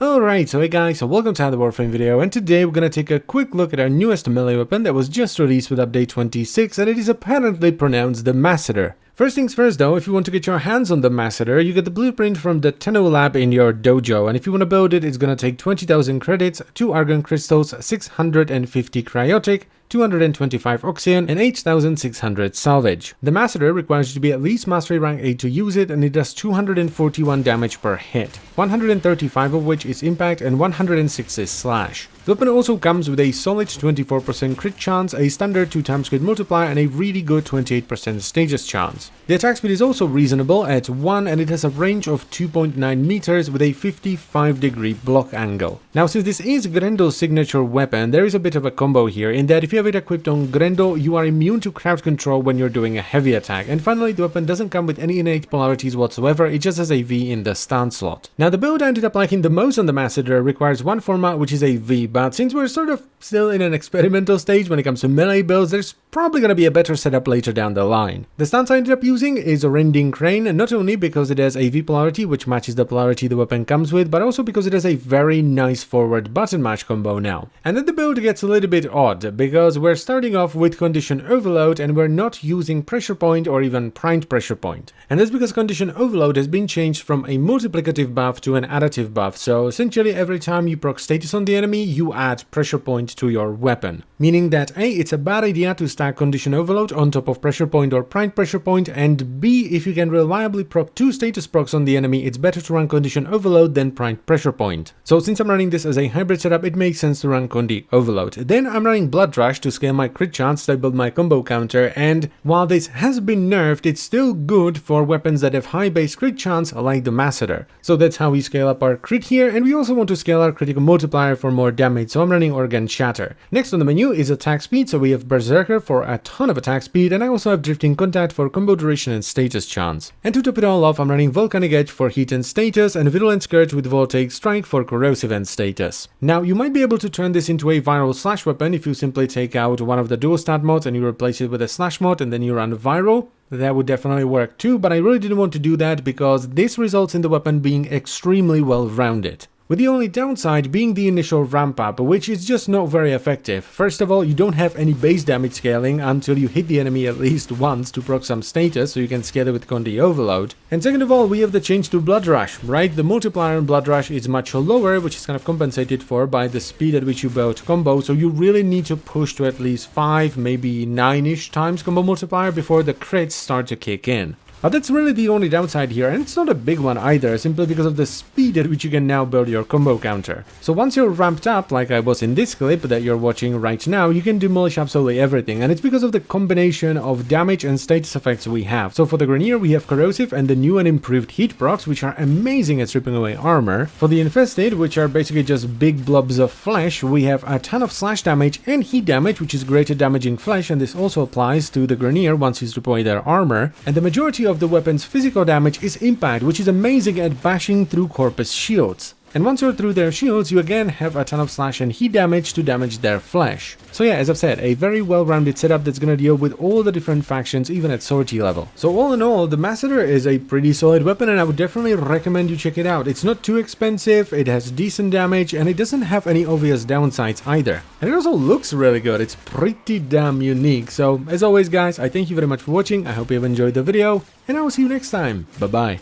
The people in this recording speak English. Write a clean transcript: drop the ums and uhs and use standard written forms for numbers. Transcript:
Alright, so hey guys, so welcome to another Warframe video, and today we're gonna take a quick look at our newest melee weapon that was just released with update 26, and it is apparently pronounced the Masseter. First things first though, if you want to get your hands on the Masseter, you get the blueprint from the Tenno lab in your dojo, and if you want to build it, it's gonna take 20,000 credits, 2 argon crystals, 650 cryotic, 225 oxygen, and 8,600 salvage. The Masseter requires you to be at least Mastery rank 8 to use it, and it does 241 damage per hit, 135 of which is impact and 106 is slash. The weapon also comes with a solid 24% crit chance, a standard 2x crit multiplier, and a really good 28% status chance. The attack speed is also reasonable at 1, and it has a range of 2.9 meters with a 55-degree block angle. Now, since this is Grendel's signature weapon, there is a bit of a combo here in that if you have it equipped on Grendel, you are immune to crowd control when you're doing a heavy attack. And finally, the weapon doesn't come with any innate polarities whatsoever, it just has a V in the stance slot. Now, the build I ended up liking the most on the Masseter requires one Forma, which is a V, but since we're sort of still in an experimental stage when it comes to melee builds, there's probably gonna be a better setup later down the line. The stance I ended up using is a Rending Crane, not only because it has a V polarity, which matches the polarity the weapon comes with, but also because it has a very nice forward button mash combo now. And then the build gets a little bit odd, because we're starting off with Condition Overload and we're not using Pressure Point or even Primed Pressure Point. And that's because Condition Overload has been changed from a multiplicative buff to an additive buff, so essentially every time you proc status on the enemy, you add Pressure Point to your weapon. Meaning that A, it's a bad idea to stack Condition Overload on top of Pressure Point or Primed Pressure Point, and B, if you can reliably proc 2 status procs on the enemy, it's better to run Condition Overload than Primed Pressure Point. So since I'm running this as a hybrid setup, it makes sense to run Condi Overload. Then I'm running Blood Rush to scale my crit chance to build my combo counter, and while this has been nerfed, it's still good for weapons that have high base crit chance like the Masseter. So that's how we scale up our crit here, and we also want to scale our critical multiplier for more damage, so I'm running Organ Shatter. Next on the menu is attack speed, so we have Berserker for a ton of attack speed, and I also have Drifting Contact for combo duration and status chance. And to top it all off, I'm running Volcanic Edge for heat and status, and Virulent Scourge with Voltaic Strike for corrosive and status. Now, you might be able to turn this into a viral slash weapon if you simply take out one of the dual stat mods and you replace it with a slash mod and then you run viral. That would definitely work too, but I really didn't want to do that because this results in the weapon being extremely well rounded. With the only downside being the initial ramp up, which is just not very effective. First of all, you don't have any base damage scaling until you hit the enemy at least once to proc some status, so you can scale it with Condi Overload. And second of all, we have the change to Blood Rush, right? The multiplier in Blood Rush is much lower, which is kind of compensated for by the speed at which you build combo, so you really need to push to at least 5, maybe 9-ish times combo multiplier before the crits start to kick in. But that's really the only downside here, and it's not a big one either, simply because of the speed at which you can now build your combo counter. So once you're ramped up, like I was in this clip that you're watching right now, you can demolish absolutely everything, and it's because of the combination of damage and status effects we have. So for the Grenier, we have Corrosive and the new and improved Heat procs, which are amazing at stripping away armor. For the Infested, which are basically just big blobs of flesh, we have a ton of slash damage and heat damage, which is great at damaging flesh, and this also applies to the Grenier once you strip away their armor. And the majority of the weapon's physical damage is impact, which is amazing at bashing through corpus shields. And once you're through their shields, you again have a ton of slash and heat damage to damage their flesh. So yeah, as I've said, a very well-rounded setup that's gonna deal with all the different factions, even at sortie level. So all in all, the Masseter is a pretty solid weapon, and I would definitely recommend you check it out. It's not too expensive, it has decent damage, and it doesn't have any obvious downsides either. And it also looks really good, it's pretty damn unique. So as always guys, I thank you very much for watching, I hope you have enjoyed the video, and I will see you next time. Bye bye.